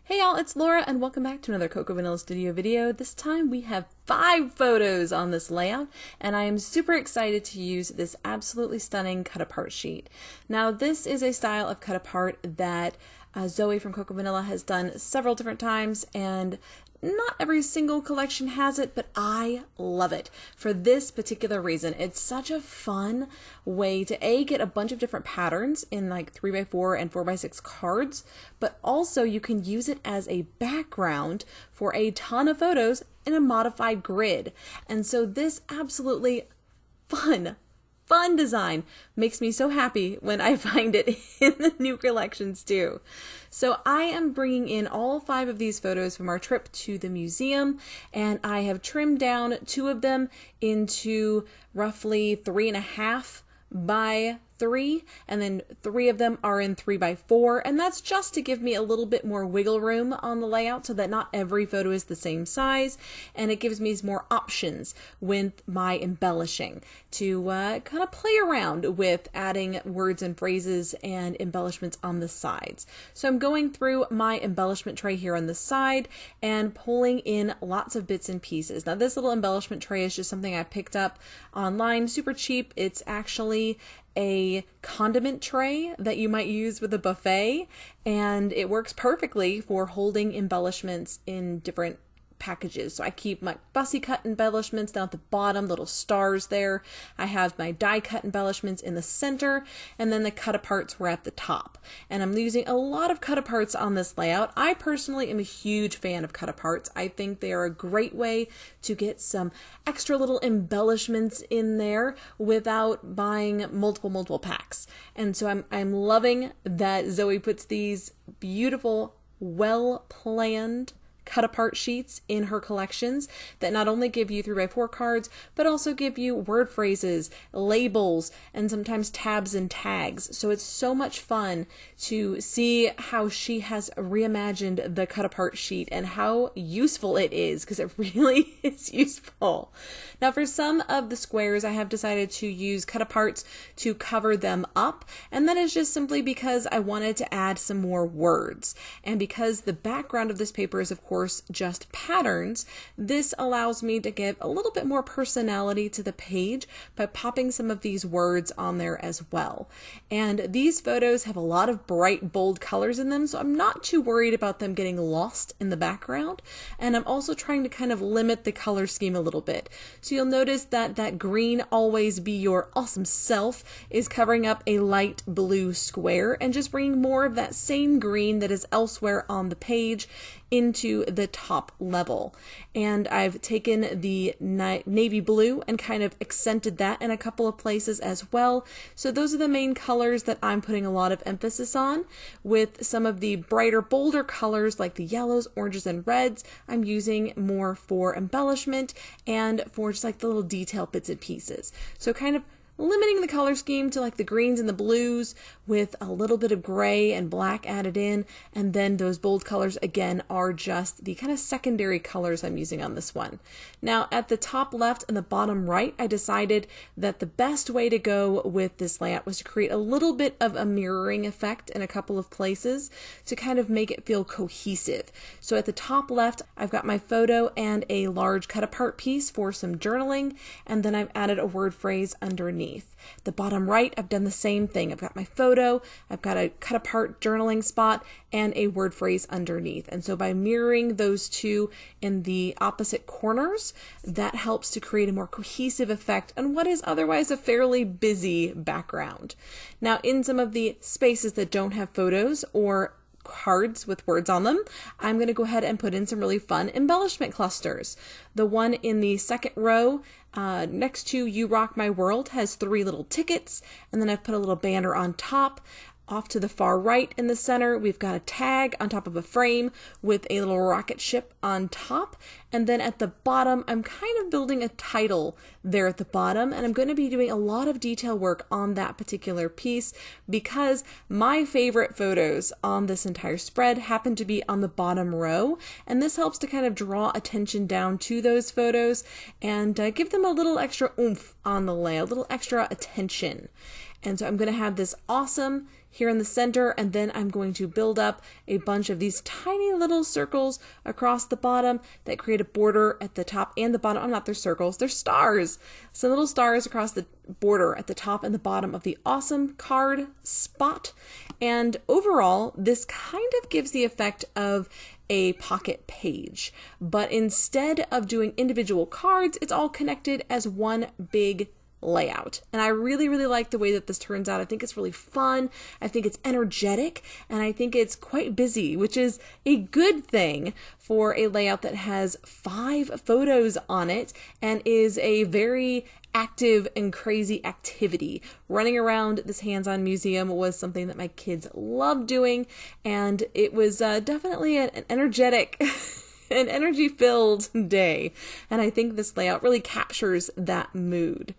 Hey y'all, it's Laura and welcome back to another Cocoa Vanilla Studio video. This time we have 5 photos on this layout and I am super excited to use this absolutely stunning cut apart sheet. Now this is a style of cut apart that Zoe from Cocoa Vanilla has done several different times, and not every single collection has it, but I love it for this particular reason. It's such a fun way to get a bunch of different patterns in like 3x4 and 4x6 cards, but also you can use it as a background for a ton of photos in a modified grid. And so this absolutely fun design makes me so happy when I find it in the new collections too. So I am bringing in all 5 of these photos from our trip to the museum, and I have trimmed down 2 of them into roughly 3.5 by 3, and then 3 of them are in 3x4, and that's just to give me a little bit more wiggle room on the layout so that not every photo is the same size, and it gives me more options with my embellishing to kind of play around with adding words and phrases and embellishments on the sides. So I'm going through my embellishment tray here on the side and pulling in lots of bits and pieces. Now this little embellishment tray is just something I picked up online, super cheap. It's actually a condiment tray that you might use with a buffet, and it works perfectly for holding embellishments in different packages. So I keep my fussy cut embellishments down at the bottom, little stars there. I have my die cut embellishments in the center, and then the cut aparts were at the top. And I'm using a lot of cut aparts on this layout. I personally am a huge fan of cut aparts. I think they are a great way to get some extra little embellishments in there without buying multiple packs. And so I'm loving that Zoe puts these beautiful, well-planned cut apart sheets in her collections that not only give you 3x4 cards, but also give you word phrases, labels, and sometimes tabs and tags. So it's so much fun to see how she has reimagined the cut apart sheet and how useful it is, because it really is useful. Now for some of the squares, I have decided to use cut aparts to cover them up, and that is just simply because I wanted to add some more words. And because the background of this paper is of course just patterns, this allows me to give a little bit more personality to the page by popping some of these words on there as well. And these photos have a lot of bright, bold colors in them, so I'm not too worried about them getting lost in the background. And I'm also trying to kind of limit the color scheme a little bit. So you'll notice that that green always be your awesome self is covering up a light blue square and just bringing more of that same green that is elsewhere on the page into the top level. And I've taken the navy blue and kind of accented that in a couple of places as well. So those are the main colors that I'm putting a lot of emphasis on. With some of the brighter, bolder colors like the yellows, oranges, and reds, I'm using more for embellishment and for just like the little detail bits and pieces. So kind of limiting the color scheme to like the greens and the blues with a little bit of gray and black added in, and then those bold colors again are just the kind of secondary colors I'm using on this one. Now at the top left and the bottom right, I decided that the best way to go with this layout was to create a little bit of a mirroring effect in a couple of places to kind of make it feel cohesive. So at the top left, I've got my photo and a large cut apart piece for some journaling, and then I've added a word phrase underneath. The bottom right, I've done the same thing. I've got my photo, I've got a cut apart journaling spot, and a word phrase underneath. And so by mirroring those two in the opposite corners, that helps to create a more cohesive effect on what is otherwise a fairly busy background. Now in some of the spaces that don't have photos or cards with words on them, I'm going to go ahead and put in some really fun embellishment clusters. The one in the second row next to You Rock My World has 3 little tickets, and then I've put a little banner on top. Off to the far right in the center, we've got a tag on top of a frame with a little rocket ship on top. And then at the bottom, I'm kind of building a title there at the bottom, and I'm going to be doing a lot of detail work on that particular piece because my favorite photos on this entire spread happen to be on the bottom row, and this helps to kind of draw attention down to those photos and give them a little extra oomph on the layout, a little extra attention. And so I'm going to have this awesome here in the center, and then I'm going to build up a bunch of these tiny little circles across the bottom that create a border at the top and the bottom. They're circles, they're stars. So little stars across the border at the top and the bottom of the awesome card spot. And overall, this kind of gives the effect of a pocket page, but instead of doing individual cards, it's all connected as one big layout. And I really, really like the way that this turns out. I think it's really fun. I think it's energetic, and I think it's quite busy, which is a good thing for a layout that has 5 photos on it and is a very active and crazy activity. Running around this hands-on museum was something that my kids loved doing, and it was definitely an energetic an energy-filled day, and I think this layout really captures that mood.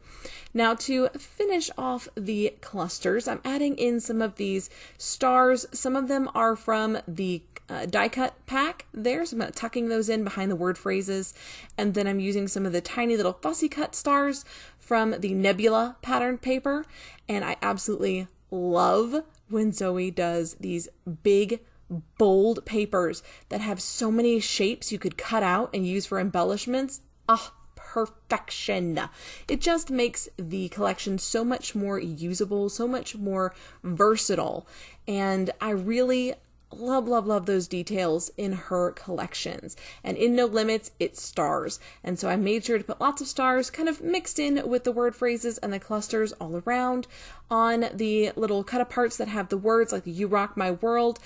Now, to finish off the clusters, I'm adding in some of these stars. Some of them are from the die cut pack there, so I'm tucking those in behind the word phrases, and then I'm using some of the tiny little fussy cut stars from the Nebula pattern paper, and I absolutely love when Zoe does these big bold papers that have so many shapes you could cut out and use for embellishments. Perfection. It just makes the collection so much more usable, so much more versatile, and I really love those details in her collections. And in No Limits, it's stars, and so I made sure to put lots of stars kind of mixed in with the word phrases and the clusters all around. On the little cut aparts that have the words like "You Rock My World"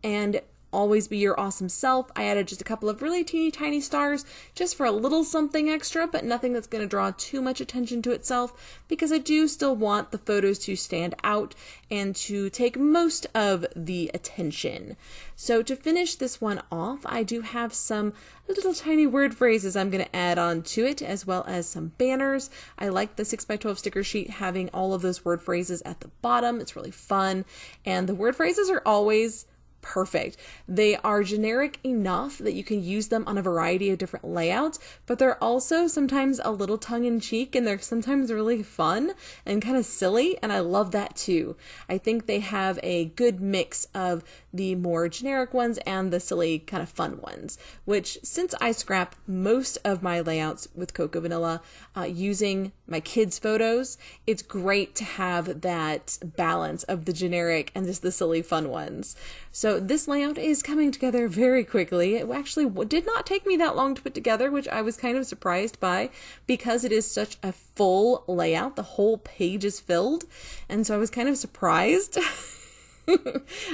and "Always Be Your Awesome Self," I added just a couple of really teeny tiny stars just for a little something extra, but nothing that's going to draw too much attention to itself, because I do still want the photos to stand out and to take most of the attention. So to finish this one off, I do have some little tiny word phrases I'm going to add on to it, as well as some banners. I like the 6x12 sticker sheet having all of those word phrases at the bottom. It's really fun, and the word phrases are always perfect. They are generic enough that you can use them on a variety of different layouts, but they're also sometimes a little tongue-in-cheek, and they're sometimes really fun and kind of silly, and I love that too. I think they have a good mix of the more generic ones and the silly kind of fun ones, which, since I scrap most of my layouts with Cocoa Vanilla using my kids' photos, it's great to have that balance of the generic and just the silly fun ones. So this layout is coming together very quickly. It actually did not take me that long to put together, which I was kind of surprised by, because it is such a full layout. The whole page is filled, and so I was kind of surprised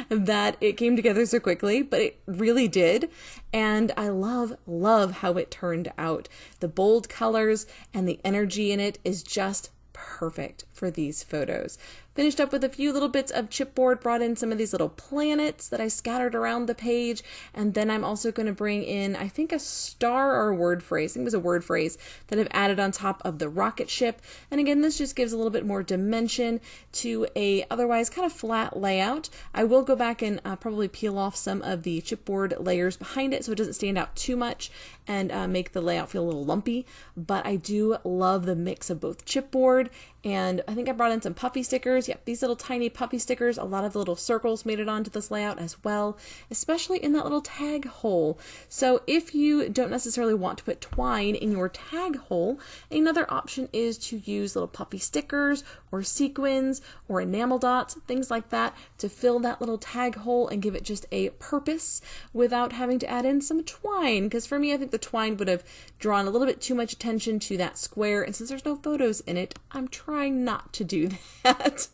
that it came together so quickly, but it really did, and I love how it turned out. The bold colors and the energy in it is just perfect for these photos. Finished up with a few little bits of chipboard, brought in some of these little planets that I scattered around the page, and then I'm also going to bring in, I think, a star or a word phrase. I think it was a word phrase that I've added on top of the rocket ship. And again, this just gives a little bit more dimension to a otherwise kind of flat layout. I will go back and probably peel off some of the chipboard layers behind it so it doesn't stand out too much and make the layout feel a little lumpy, but I do love the mix of both chipboard, and I think I brought in some puffy stickers. Yep, these little tiny puffy stickers. A lot of the little circles made it onto this layout as well, especially in that little tag hole. So if you don't necessarily want to put twine in your tag hole, another option is to use little puffy stickers or sequins or enamel dots, things like that, to fill that little tag hole and give it just a purpose without having to add in some twine. Because for me, I think the twine would have drawn a little bit too much attention to that square, and since there's no photos in it, I'm trying not to do that.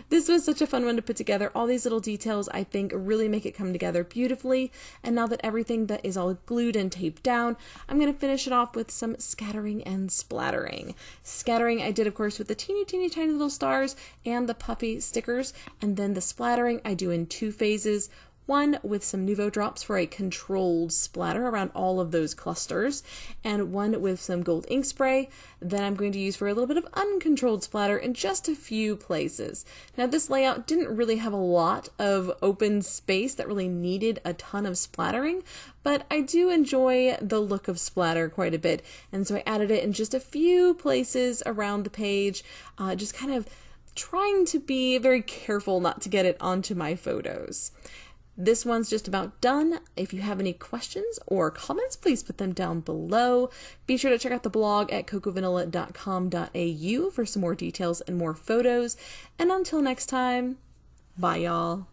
This was such a fun one to put together. All these little details, I think, really make it come together beautifully. And now that everything that is all glued and taped down, I'm going to finish it off with some scattering and splattering. Scattering I did, of course, with the teeny tiny little stars and the puffy stickers, and then the splattering I do in 2 phases. one with some Nuvo drops for a controlled splatter around all of those clusters, and one with some gold ink spray that I'm going to use for a little bit of uncontrolled splatter in just a few places. Now this layout didn't really have a lot of open space that really needed a ton of splattering, but I do enjoy the look of splatter quite a bit, and so I added it in just a few places around the page, just kind of trying to be very careful not to get it onto my photos. This one's just about done. If you have any questions or comments, please put them down below. Be sure to check out the blog at cocovanilla.com.au for some more details and more photos. And until next time, bye y'all.